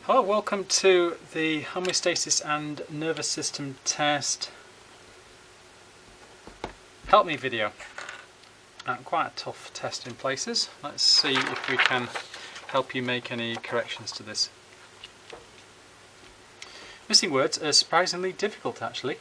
Hello, welcome to the Homeostasis and Nervous System Test Help Me video. Quite a tough test in places. Let's see if we can help you make any corrections to this. Missing words are surprisingly difficult actually.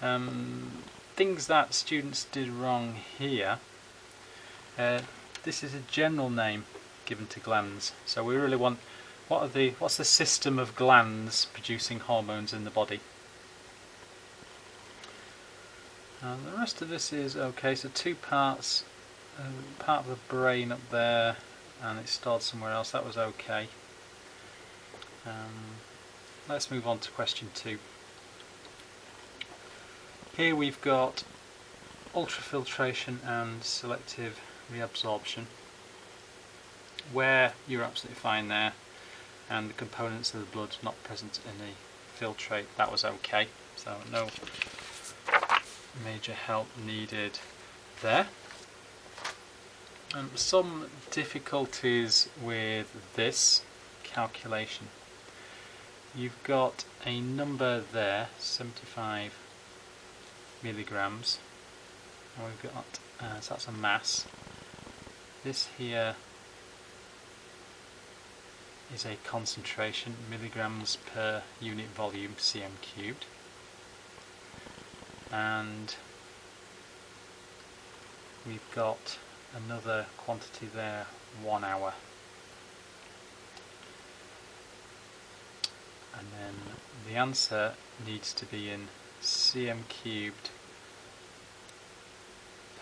Things that students did wrong here. This is a general name given to glands, so we really want what's the system of glands producing hormones in the body. And the rest of this is okay, so two parts, part of the brain up there and it's stored somewhere else, that was okay. Let's move on to question 2. Here we've got ultrafiltration and selective reabsorption, where you're absolutely fine there, and the components of the blood not present in the filtrate, that was okay, so no major help needed there. Some difficulties with this calculation. You've got a number there, 75 milligrams, and we've got so that's a mass. This here is a concentration, milligrams per unit volume, cm cubed, and we've got another quantity there, 1 hour, and then the answer needs to be in cm cubed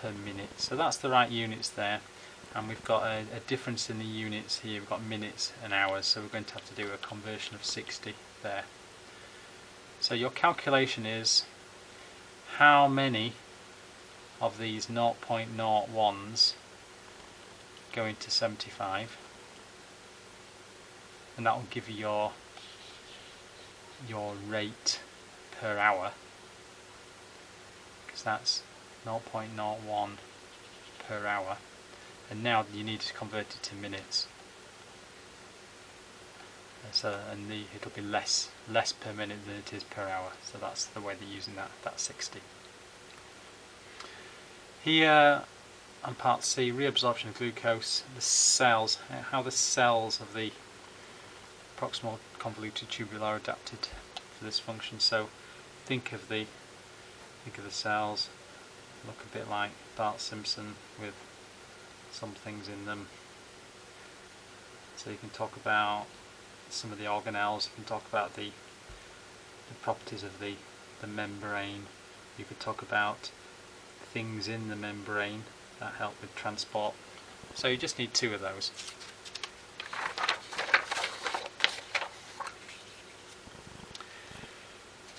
per minute, so that's the right units there. And we've got a difference in the units here, we've got minutes and hours, so we're going to have to do a conversion of 60 there. So your calculation is how many of these 0.01s go into 75, and that will give you your rate per hour, because that's 0.01 per hour. And now you need to convert it to minutes. So it'll be less per minute than it is per hour. So that's the way they're using that 60. Here on part C, reabsorption of glucose, the cells, how the cells of the proximal convoluted tubule are adapted for this function. So think of the cells, look a bit like Bart Simpson with some things in them. So you can talk about some of the organelles, you can talk about the properties of the membrane, you could talk about things in the membrane that help with transport. So you just need 2 of those.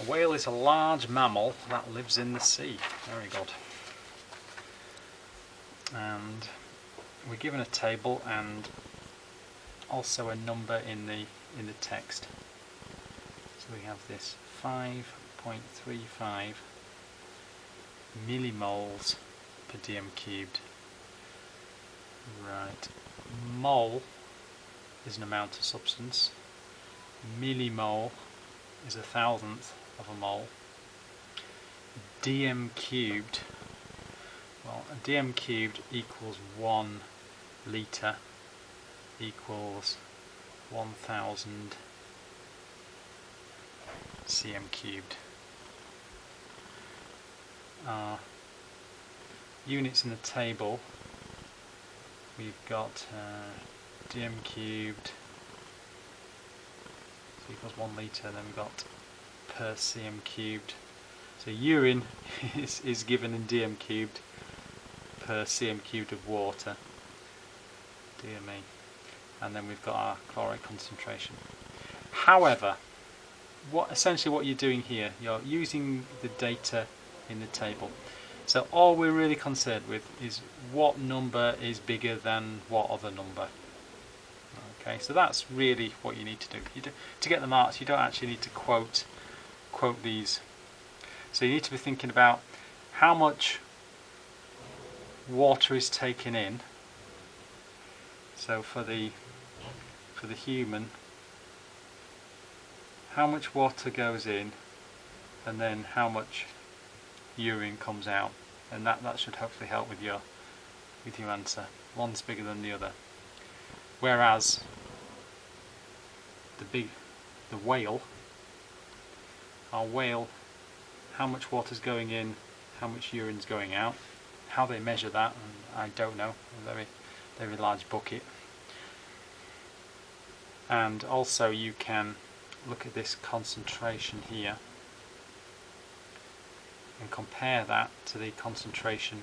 A whale is a large mammal that lives in the sea. Very good. And we're given a table and also a number in the text. So we have this 5.35 millimoles per dm cubed. Right, mole is an amount of substance. Millimole is 1,000th of a mole. dm cubed, well, a dm cubed equals 1 litre equals 1,000 cm cubed. Units in the table, we've got dm cubed equals 1 litre, then we've got per cm cubed. So urine is given in dm cubed per cm cubed of water. Dear me. And then we've got our chloride concentration. However, essentially what you're doing here, you're using the data in the table. So all we're really concerned with is what number is bigger than what other number. Okay, so that's really what you need to do. To get the marks, you don't actually need to quote these. So you need to be thinking about how much water is taken in. So for the human, how much water goes in and then how much urine comes out, and that should hopefully help with your answer. One's bigger than the other. Whereas the whale, our whale, how much water's going in, how much urine's going out. How they measure that, I don't know. A very, very large bucket. And also you can look at this concentration here and compare that to the concentration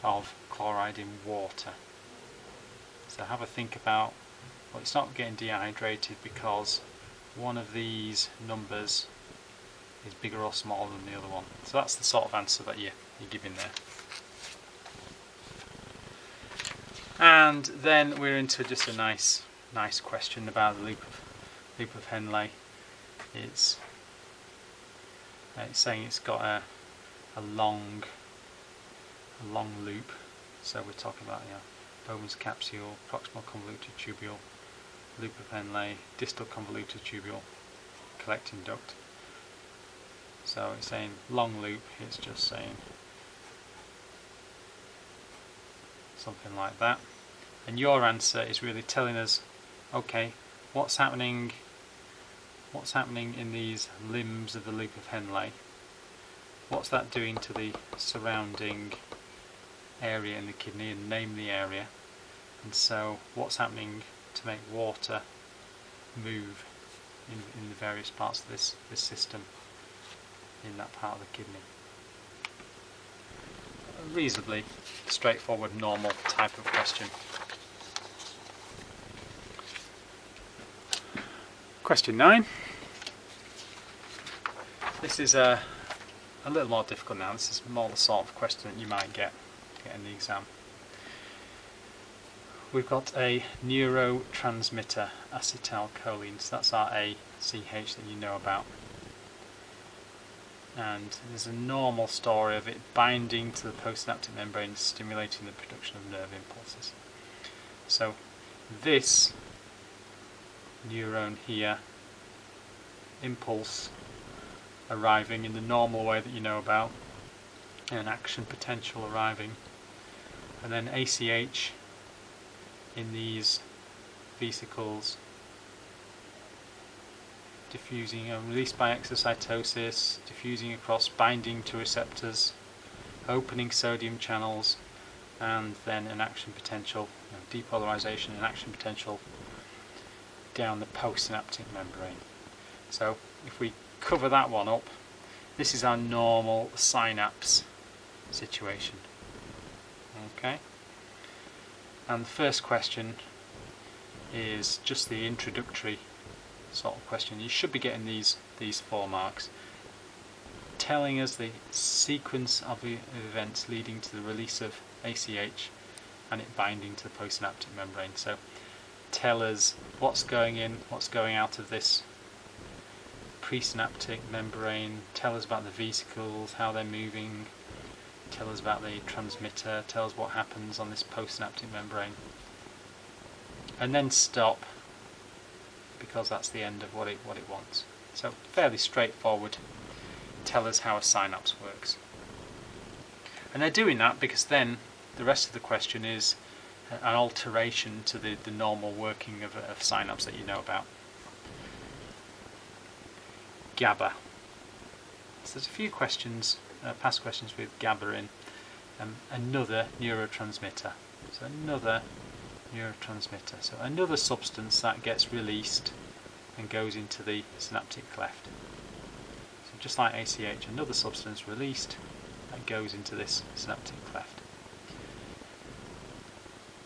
of chloride in water. So have a think about, well, it's not getting dehydrated because one of these numbers is bigger or smaller than the other one. So that's the sort of answer that you're giving there. And then we're into just a nice question about the loop of Henle. It's saying it's got a long loop. So we're talking about Bowman's capsule, proximal convoluted tubule, loop of Henle, distal convoluted tubule, collecting duct. So it's saying long loop, it's just saying something like that. And your answer is really telling us, okay, what's happening in these limbs of the loop of Henle? What's that doing to the surrounding area in the kidney, and name the area. And so what's happening to make water move in the various parts of this system in that part of the kidney. A reasonably straightforward, normal type of question. Question 9. This is a little more difficult now. This is more the sort of question that you might get in the exam. We've got a neurotransmitter, acetylcholine. So that's our ACH that you know about. And there's a normal story of it binding to the postsynaptic membrane, stimulating the production of nerve impulses. So this neuron here, impulse arriving in the normal way that you know about, and action potential arriving, and then ACH in these vesicles diffusing and released by exocytosis, diffusing across, binding to receptors, opening sodium channels, and then an action potential, depolarization and action potential down the postsynaptic membrane. So if we cover that one up, this is our normal synapse situation. Okay? And the first question is just the introductory sort of question. You should be getting these 4 marks, telling us the sequence of the events leading to the release of ACH and it binding to the postsynaptic membrane. So tell us what's going in, what's going out of this presynaptic membrane, tell us about the vesicles, how they're moving, tell us about the transmitter, tell us what happens on this postsynaptic membrane, and then stop, because that's the end of what it wants. So fairly straightforward. Tell us how a synapse works. And they're doing that because then the rest of the question is an alteration to the normal working of synapse that you know about. GABA. So there's a few questions, past questions with GABA in. Another neurotransmitter. So another neurotransmitter. So another substance that gets released and goes into the synaptic cleft. So just like ACH, another substance released that goes into this synaptic cleft.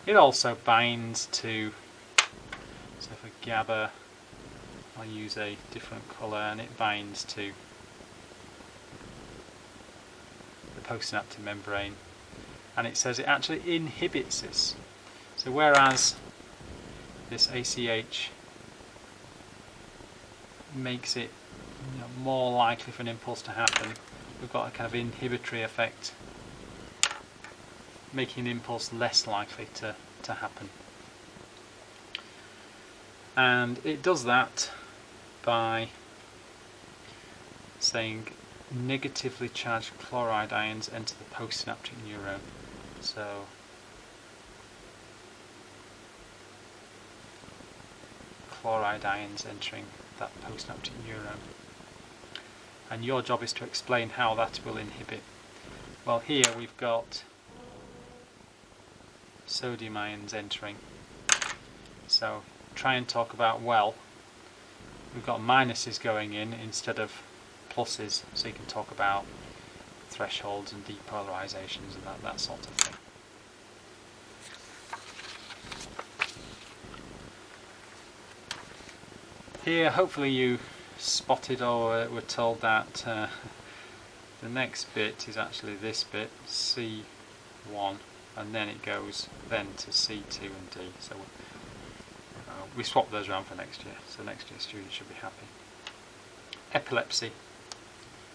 It also binds to, so for GABA I'll use a different colour, and it binds to the postsynaptic membrane, and it says it actually inhibits this. So whereas this ACH makes it more likely for an impulse to happen, we've got a kind of inhibitory effect, making an impulse less likely to happen. And it does that by saying negatively charged chloride ions enter the postsynaptic neuron. So chloride ions entering that postsynaptic neuron. And your job is to explain how that will inhibit. Well, here we've got sodium ions entering. So try and talk about, well, we've got minuses going in instead of pluses, so you can talk about thresholds and depolarizations and that sort of thing. Here, hopefully you spotted or were told that the next bit is actually this bit, C1, and then it goes then to C2 and D. So we swap those around for next year, so next year's students should be happy. Epilepsy.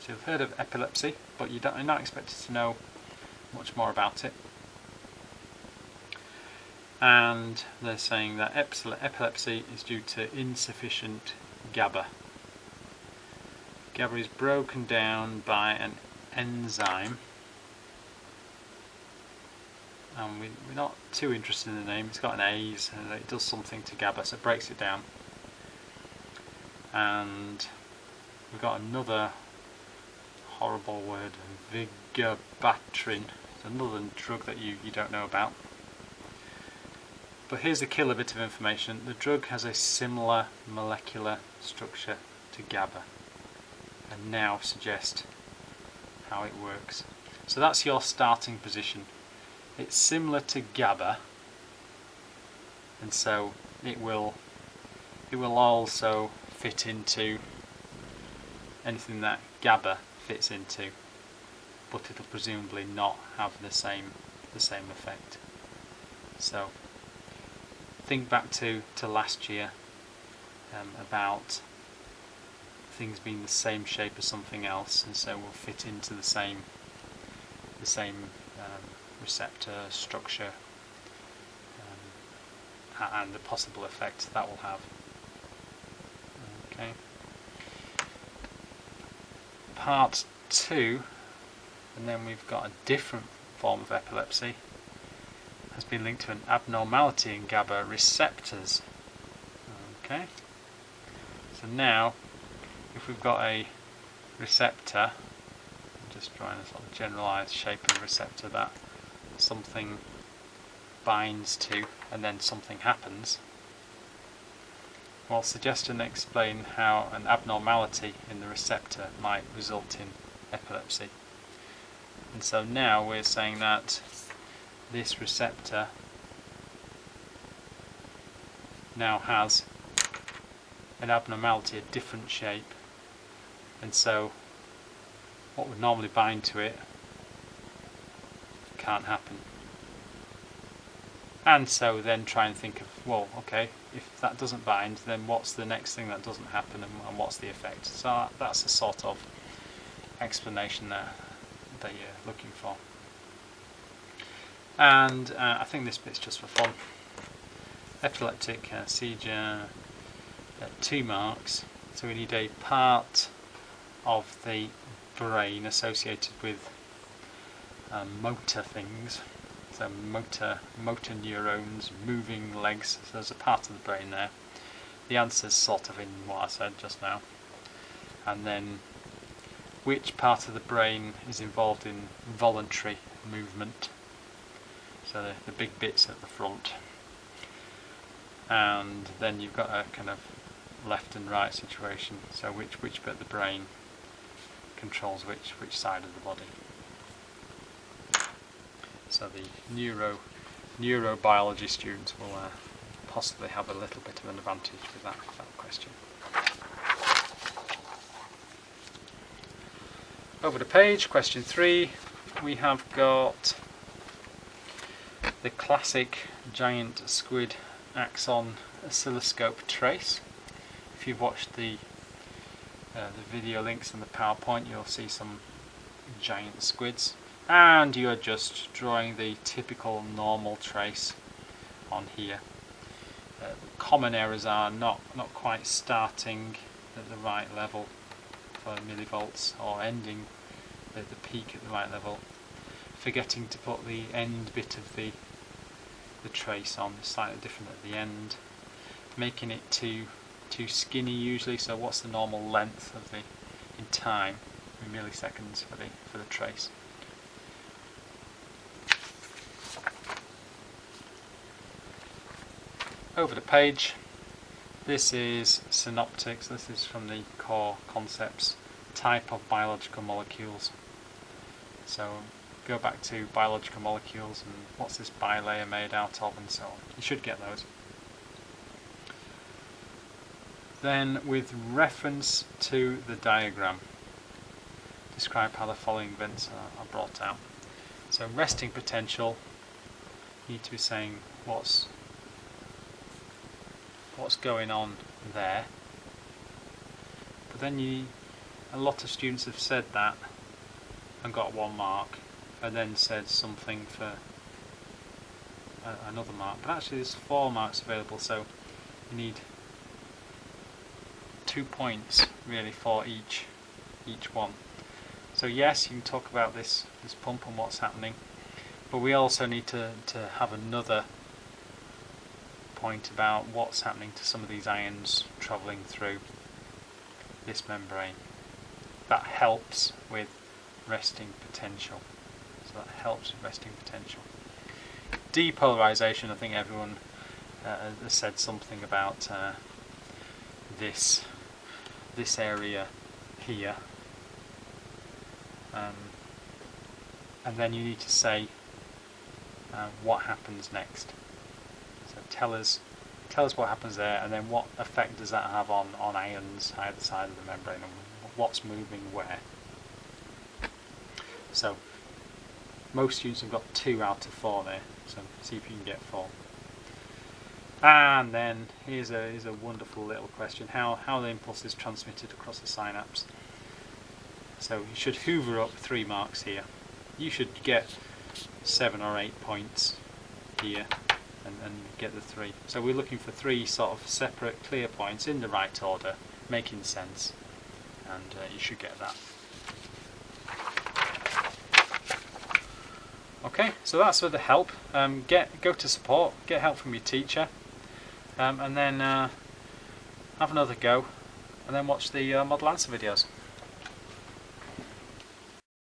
So you've heard of epilepsy, but you're not expected to know much more about it. And they're saying that epilepsy is due to insufficient GABA. GABA is broken down by an enzyme, and we're not too interested in the name. It's got an A's and it does something to GABA, so it breaks it down. And we've got another horrible word, vigabatrin. It's another drug that you don't know about. But here's a killer bit of information. The drug has a similar molecular structure to GABA, and now suggest how it works. So that's your starting position. It's similar to GABA, and so it will also fit into anything that GABA fits into, but it'll presumably not have the same effect. So think back to last year about things being the same shape as something else, and so will fit into the same receptor structure and the possible effect that will have. Okay. Part 2, and then we've got a different form of epilepsy, has been linked to an abnormality in GABA receptors. Okay. So now, if we've got a receptor, I'm just drawing a sort of generalized shape of a receptor that something binds to and then something happens, well, suggest and explain how an abnormality in the receptor might result in epilepsy. And so now we're saying that this receptor now has an abnormality, a different shape, and so what would normally bind to it can't happen. And so then try and think of, well, okay, if that doesn't bind, then what's the next thing that doesn't happen, and what's the effect? So that's the sort of explanation that you're looking for. And I think this bit's just for fun. Epileptic seizure, 2 marks. So we need a part of the brain associated with motor things. So motor neurons, moving legs. So there's a part of the brain there. The answer's sort of in what I said just now. And then which part of the brain is involved in voluntary movement? So the big bits at the front. And then you've got a kind of left and right situation. So which bit of the brain controls which side of the body? So the neurobiology students will possibly have a little bit of an advantage with that question. Over the page, question 3, we have got the classic giant squid axon oscilloscope trace. If you've watched the video links in the PowerPoint, you'll see some giant squids, and you're just drawing the typical normal trace on here. Common errors are not quite starting at the right level for millivolts, or ending at the peak at the right level, forgetting to put the end bit of the trace on, slightly different at the end, making it too skinny usually. So what's the normal length of the in time in milliseconds for the trace? Over the page, this is synoptics. This is from the core concepts, type of biological molecules. So go back to biological molecules and what's this bilayer made out of, and so on. You should get those. Then, with reference to the diagram, describe how the following events are brought out. So resting potential, you need to be saying what's going on there. But then a lot of students have said that and got 1 mark, and then said something for another mark. But actually there's 4 marks available, so you need 2 points really for each one. So yes, you can talk about this pump and what's happening, but we also need to have another point about what's happening to some of these ions travelling through this membrane. That helps with resting potential. So that helps with resting potential. Depolarization, I think everyone has said something about this area here. And then you need to say what happens next. So tell us what happens there, and then what effect does that have on ions either side of the membrane, and what's moving where. So most students have got 2 out of 4 there, so see if you can get 4. And then here's a wonderful little question: how the impulse is transmitted across the synapse. So you should hoover up 3 marks here. You should get 7 or 8 points here and get the 3. So we're looking for 3 sort of separate clear points in the right order, making sense, and you should get that. Okay, so that's with the help. Go to support, get help from your teacher, and then have another go, and then watch the model answer videos.